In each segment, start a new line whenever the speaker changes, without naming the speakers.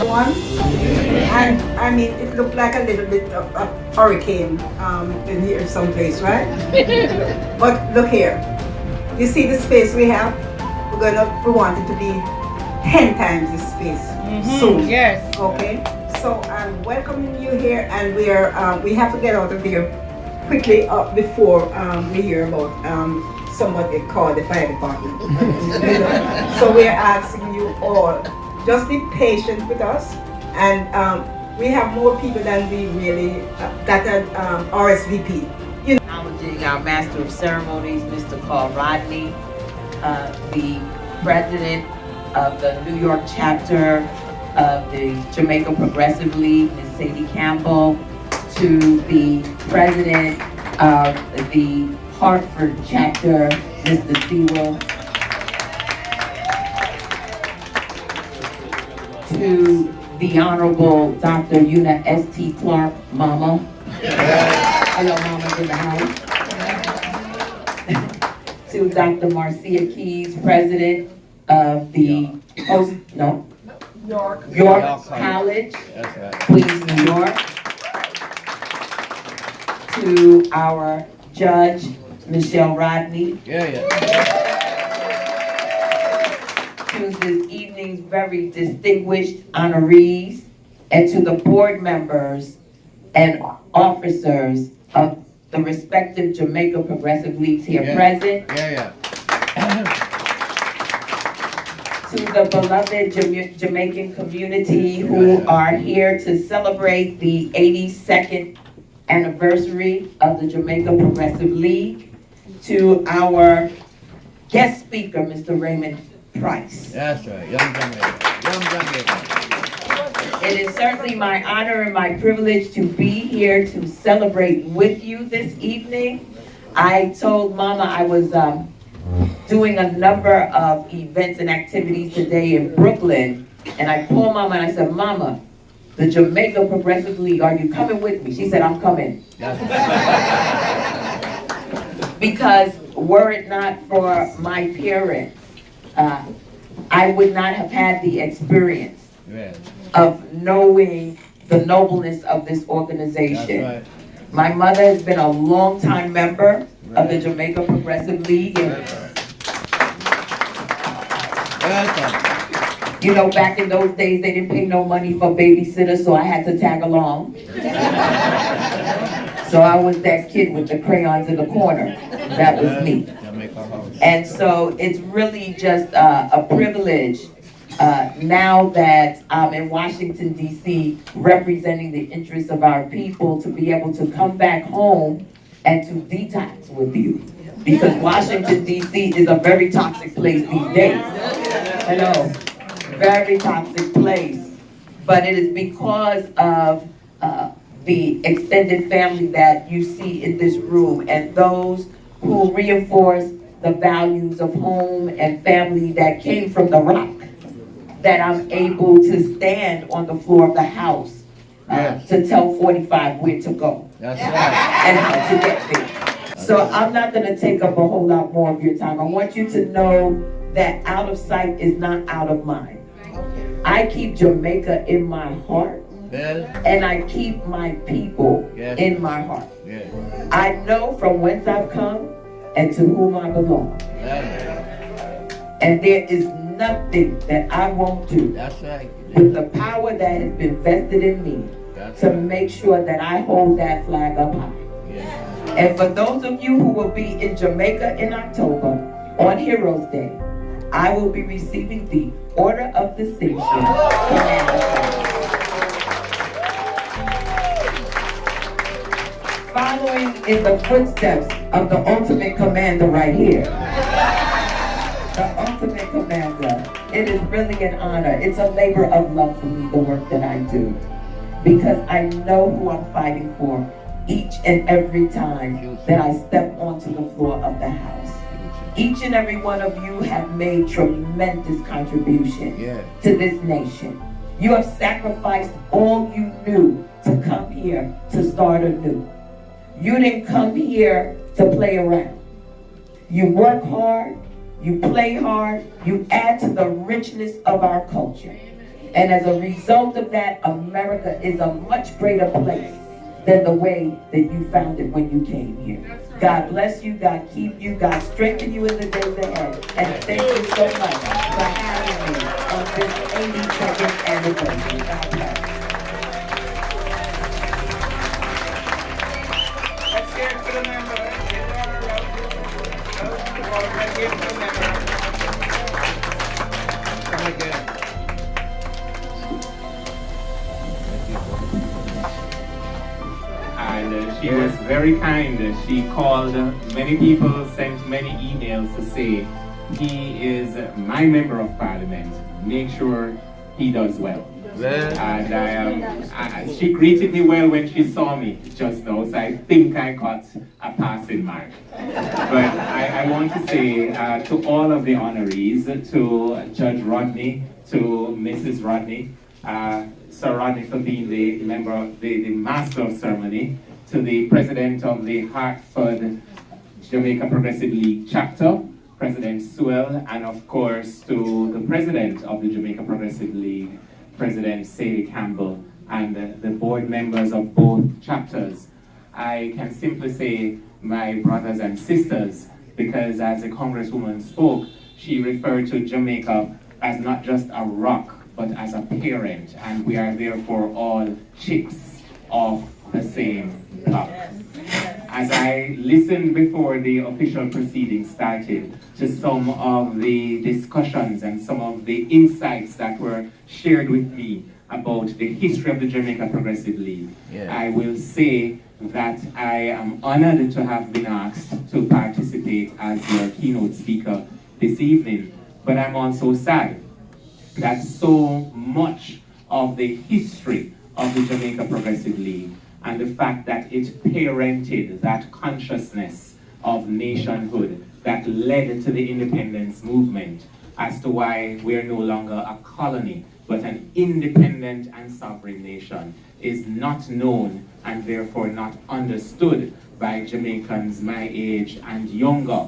One, and I mean, it looked like a little bit of a hurricane in here someplace, right? But look here, you see the space we have? We want it to be 10 times this space soon.
Yes.
Okay. So I'm welcoming you here, and we have to get out of here quickly before we hear about somebody called the fire department. So we are asking you all, just be patient with us, and we have more people than we really that are RSVP.
Acknowledging our Master of Ceremonies, Mr. Clarke Rodney, the President of the New York Chapter of the Jamaica Progressive League, Ms. Sadie Campbell, to the President of the Hartford Chapter, Mr. Sewell, to the Honorable Dr. Una S.T. Clarke, Mama. Hello, Mama's in the house. To Dr. Marcia Keys, President of the York College, Queens, New York. To our Judge, Michelle Rodney. To this evening's very distinguished honorees, and to the board members and officers of the respective Jamaica Progressive Leagues here present. To the beloved Jamaican community who are here to celebrate the 82nd anniversary of the Jamaica Progressive League. To our guest speaker, Mr. Raymond Pryce.
That's right, young Jamaica.
It is certainly my honor and my privilege to be here to celebrate with you this evening. I told Mama I was doing a number of events and activities today in Brooklyn, and I called Mama and I said, Mama, the Jamaica Progressive League, are you coming with me? She said, I'm coming. Because were it not for my parents, I would not have had the experience of knowing the nobleness of this organization. My mother has been a long-time member of the Jamaica Progressive League. And, you know, back in those days, they didn't pay no money for babysitters, so I had to tag along. So I was that kid with the crayons in the corner. That was me. And so it's really just a privilege now that I'm in Washington, D.C., representing the interests of our people, to be able to come back home and to detox with you. Because Washington, D.C. is a very toxic place these days. Hello, very toxic place. But it is because of the extended family that you see in this room, and those who reinforce the values of home and family that came from the rock, that I'm able to stand on the floor of the House to tell 45 where to go.
That's right.
And how to get there. So I'm not going to take up a whole lot more of your time. I want you to know that out of sight is not out of mind. I keep Jamaica in my heart, and I keep my people in my heart. I know from whence I've come and to whom I belong. And there is nothing that I won't do with the power that has been vested in me to make sure that I hold that flag up high. And for those of you who will be in Jamaica in October on Heroes Day, I will be receiving the Order of Distinction. Following in the footsteps of the ultimate commander right here. The ultimate commander. It is really an honor. It's a labor of love for me, the work that I do. Because I know who I'm fighting for each and every time that I step onto the floor of the House. Each and every one of you have made tremendous contribution to this nation. You have sacrificed all you knew to come here to start anew. You didn't come here to play around. You work hard, you play hard, you add to the richness of our culture. And as a result of that, America is a much greater place than the way that you found it when you came here. God bless you, God keep you, God strengthen you in the days ahead. And thank you so much for having me on this 82nd anniversary. God bless.
Let's hear it for the member.
Come again.
And she was very kind. She called many people, sent many emails to say, he is my member of parliament. Make sure he does well. And she greeted me well when she saw me just now, so I think I got a passing mark. But I want to say to all of the honorees, to Judge Rodney, to Mrs. Rodney, Sir Rodney for being the member of the Master of Ceremony, to the President of the Hartford Jamaica Progressive League Chapter, President Sewell, and of course to the President of the Jamaica Progressive League, President Sadie Campbell, and the board members of both chapters. I can simply say my brothers and sisters, because as the Congresswoman spoke, she referred to Jamaica as not just a rock, but as a parent, and we are therefore all chips of the same block. As I listened before the official proceedings started to some of the discussions and some of the insights that were shared with me about the history of the Jamaica Progressive League, I will say that I am honored to have been asked to participate as your keynote speaker this evening, but I'm also sad that so much of the history of the Jamaica Progressive League and the fact that it parented that consciousness of nationhood that led to the independence movement as to why we're no longer a colony but an independent and sovereign nation is not known and therefore not understood by Jamaicans my age and younger.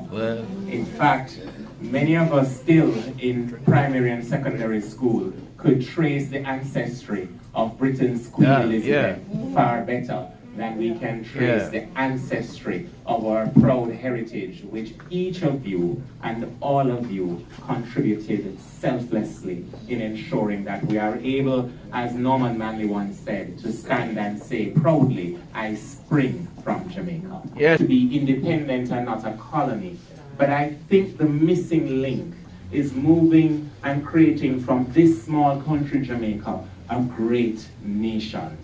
In fact, many of us still in primary and secondary school could trace the ancestry of Britain's Queen Elizabeth far better than we can trace the ancestry of our proud heritage, which each of you and all of you contributed selflessly in ensuring that we are able, as Norman Manley once said, to stand and say proudly, I spring from Jamaica. To be independent and not a colony. But I think the missing link is moving and creating from this small country, Jamaica, a great nation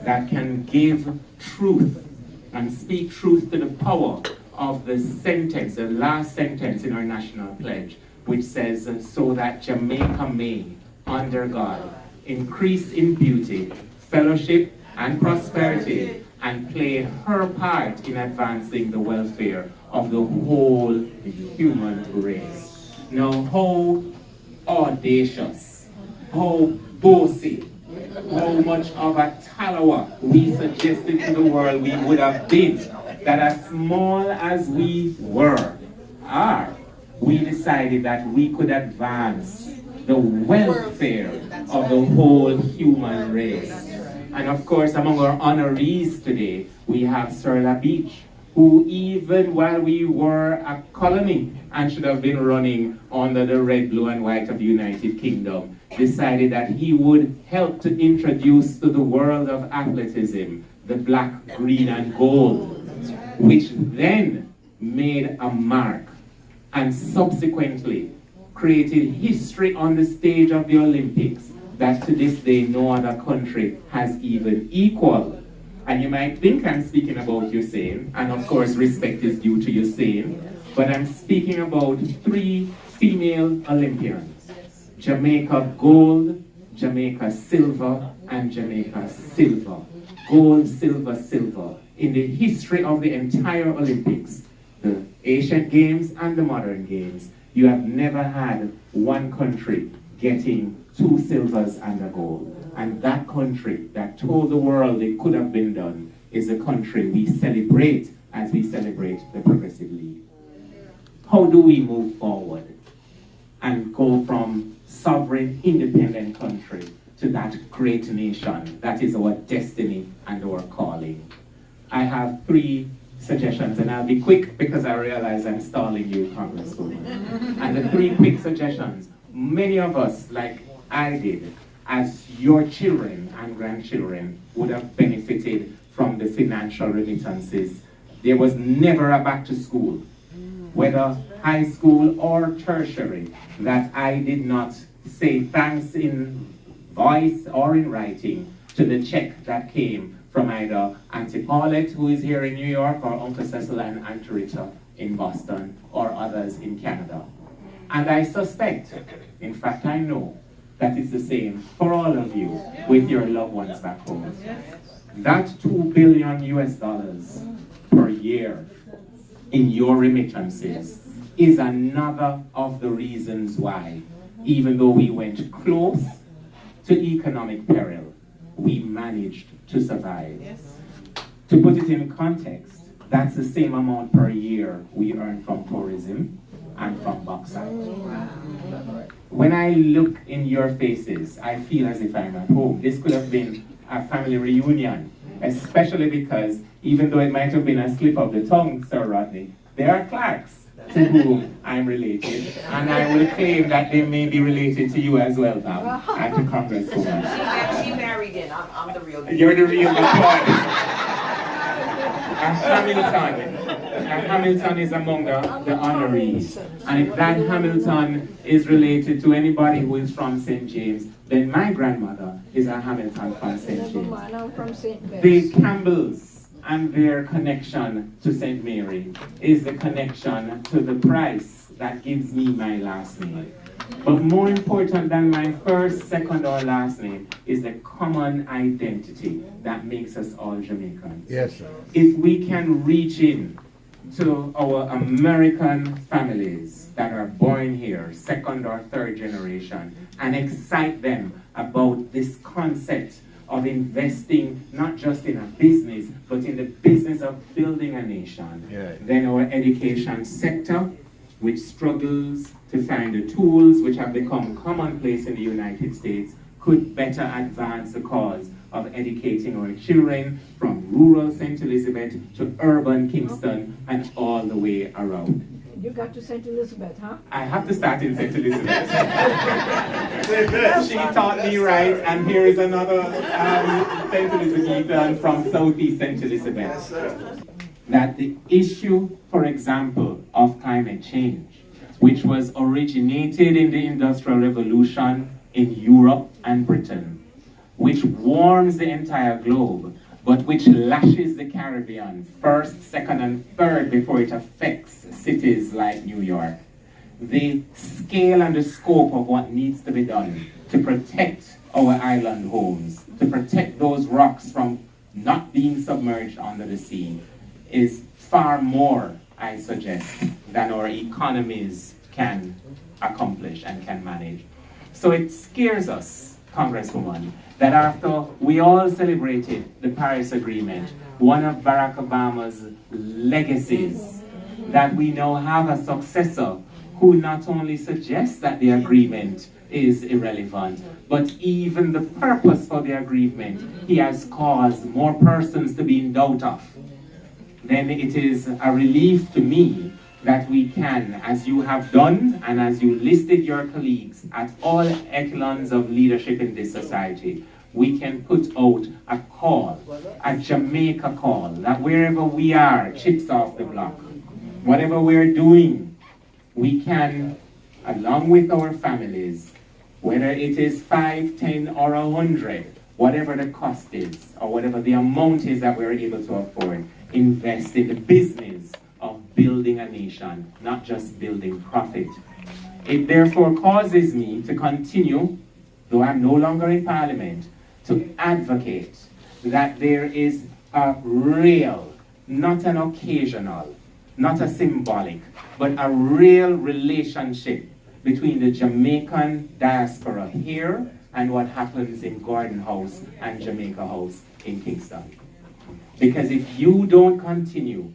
that can give truth and speak truth to the power of the sentence, the last sentence in our national pledge, which says, so that Jamaica may, under God, increase in beauty, fellowship, and prosperity, and play her part in advancing the welfare of the whole human race. Now, how audacious, how bossy, how much of a talawa we suggested to the world we would have been, that as small as we are, we decided that we could advance the welfare of the whole human race. And of course, among our honorees today, we have Sir Beach, who even while we were a colony and should have been running under the red, blue, and white of the United Kingdom, decided that he would help to introduce to the world of athleticism the black, green, and gold, which then made a mark and subsequently created history on the stage of the Olympics that to this day no other country has even equaled. And you might think I'm speaking about Usain, and of course respect is due to Usain, but I'm speaking about 3 female Olympians: Jamaica gold, Jamaica silver, and Jamaica silver. Gold, silver, silver. In the history of the entire Olympics, the Asian Games and the modern games, you have never had one country getting 2 silvers and a gold. And that country that told the world it could have been done is the country we celebrate as we celebrate the Progressive League. How do we move forward and go from sovereign, independent country to that great nation that is our destiny and our calling? I have 3 suggestions, and I'll be quick because I realize I'm stalling you, Congresswoman. And the 3 quick suggestions, many of us, like I did, as your children and grandchildren, would have benefited from the financial remittances. There was never a back to school, whether high school or tertiary, that I did not say thanks in voice or in writing to the check that came from either Auntie Paulette, who is here in New York, or Uncle Cecil and Aunt Rita in Boston, or others in Canada. And I suspect, in fact I know, that it's the same for all of you with your loved ones back home. That $2 billion per year in your remittances is another of the reasons why, even though we went close to economic peril, we managed to survive. To put it in context, that's the same amount per year we earn from tourism and from bauxite. When I look in your faces, I feel as if I'm at home. This could have been a family reunion, especially because, even though it might have been a slip of the tongue, Sir Rodney, there are Clarks to whom I'm related, and I will claim that they may be related to you as well now, and to Congresswoman.
She married in. I'm the real deal.
You're the real McCoy. Hamilton is among the honorees. And if that Hamilton is related to anybody who is from St. James, then my grandmother is a Hamilton from St. James. The Campbells and their connection to St. Mary is the connection to the Pryce that gives me my last name. But more important than my first, second, or last name is the common identity that makes us all Jamaicans.
Yes, sir.
If we can reach in to our American families that are born here, second or third generation, and excite them about this concept of investing not just in a business, but in the business of building a nation, then our education sector, which struggles to find the tools which have become commonplace in the United States, could better advance the cause of educating our children from rural St. Elizabeth to urban Kingston and all the way around.
You got to St. Elizabeth, huh?
I have to start in St. Elizabeth. She taught me right, and here is another St. Elizabethan from Southeast St. Elizabeth. That the issue, for example, of climate change, which was originated in the Industrial Revolution in Europe and Britain, which warms the entire globe, but which lashes the Caribbean first, second, and third before it affects cities like New York. The scale and the scope of what needs to be done to protect our island homes, to protect those rocks from not being submerged under the sea, is far more, I suggest, than our economies can accomplish and can manage. So it scares us, Congresswoman, that after we all celebrated the Paris Agreement, one of Barack Obama's legacies, that we now have a successor who not only suggests that the agreement is irrelevant, but even the purpose for the agreement he has caused more persons to be in doubt of. Then it is a relief to me that we can, as you have done and as you listed your colleagues at all echelons of leadership in this society, we can put out a call, a Jamaica call, that wherever we are, chips off the block, whatever we're doing, we can, along with our families, whether it is 5, 10, or 100, whatever the cost is, or whatever the amount is that we're able to afford, invest in the business of building a nation, not just building profit. It therefore causes me to continue, though I'm no longer in Parliament, to advocate that there is a real, not an occasional, not a symbolic, but a real relationship between the Jamaican diaspora here and what happens in Gordon House and Jamaica House in Kingston. Because if you don't continue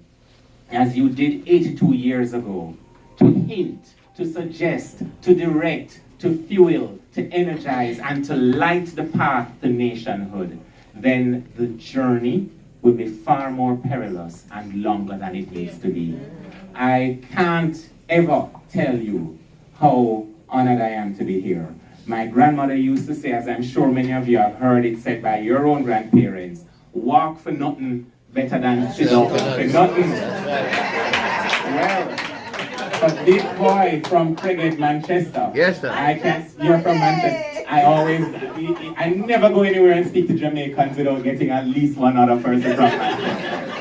as you did 82 years ago, to hint, to suggest, to direct, to fuel, to energize, and to light the path to nationhood, then the journey will be far more perilous and longer than it needs to be. I can't ever tell you how honored I am to be here. My grandmother used to say, as I'm sure many of you have heard it said by your own grandparents, walk for nothing better than sit down for nothing. Well, but this boy from Craigie, Manchester,
Yes, sir.
you're from Manchester. I never go anywhere and speak to Jamaicans without getting at least one other person from Manchester.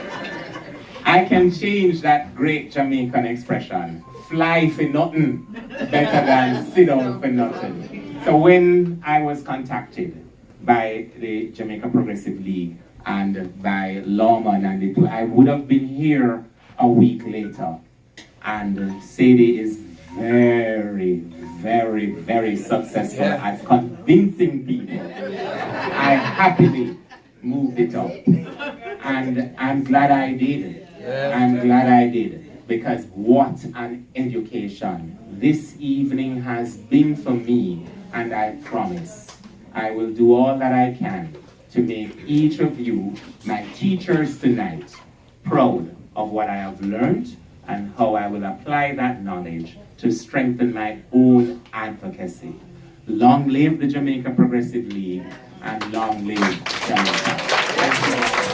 I can change that great Jamaican expression, fly for nothing better than sit down for nothing. So when I was contacted by the Jamaica Progressive League and by Lawman and the two, I would have been here a week later. And Sadie is very, very, very successful at convincing people. I happily moved it up. And I'm glad I did. I'm glad I did. Because what an education this evening has been for me. And I promise I will do all that I can to make each of you, my teachers tonight, proud of what I have learned and how I will apply that knowledge to strengthen my own advocacy. Long live the Jamaica Progressive League and long live Jamaica. Thank you.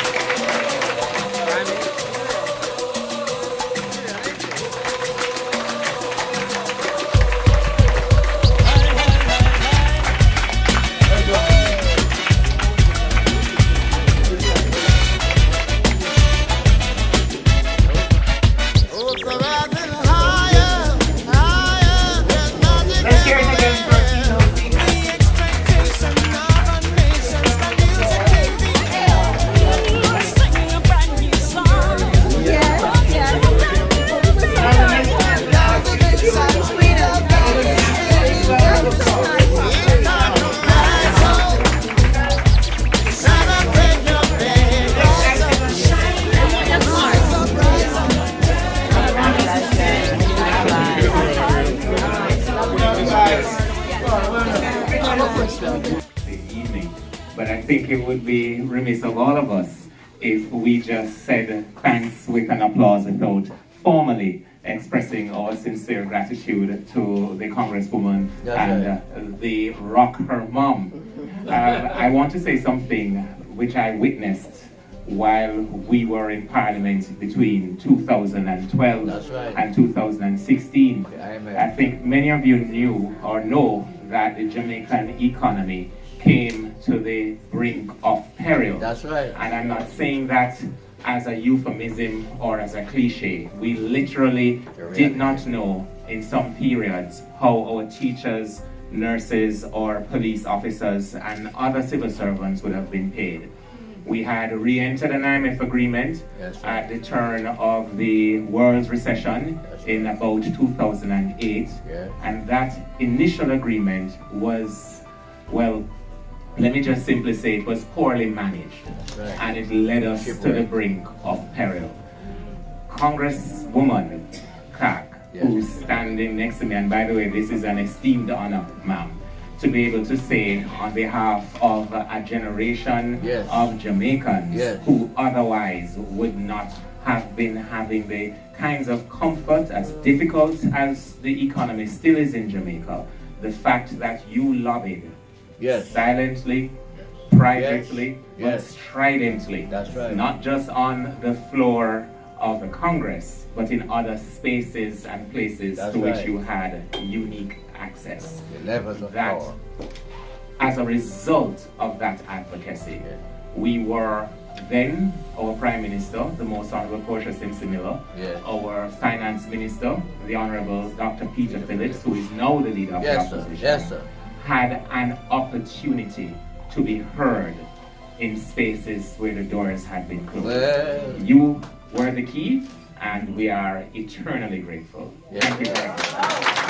But I think it would be remiss of all of us if we just said thanks with an applause without formally expressing our sincere gratitude to the Congresswoman and the rock, her mom. I want to say something which I witnessed while we were in Parliament between 2012 and 2016. I think many of you knew or know that the Jamaican economy came to the brink of peril.
That's right.
And I'm not saying that as a euphemism or as a cliche. We literally did not know in some periods how our teachers, nurses, or police officers and other civil servants would have been paid. We had re-entered an IMF agreement at the turn of the world's recession in about 2008. And that initial agreement was, well, let me just simply say it was poorly managed, and it led us to the brink of peril. Congresswoman Clarke, who's standing next to me, and by the way, this is an esteemed honor, ma'am, to be able to say on behalf of a generation of Jamaicans who otherwise would not have been having the kinds of comfort, as difficult as the economy still is in Jamaica, the fact that you lobbied silently, privately, but stridently.
That's right.
Not just on the floor of the Congress, but in other spaces and places to which you had unique access.
The levels of power.
As a result of that advocacy, we were then our Prime Minister, the Most Honorable Portia Simpson Miller, our Finance Minister, the Honorable Dr. Peter Phillips, who is now the leader of the opposition, had an opportunity to be heard in spaces where the doors had been closed. You were the key, and we are eternally grateful. Thank you very much.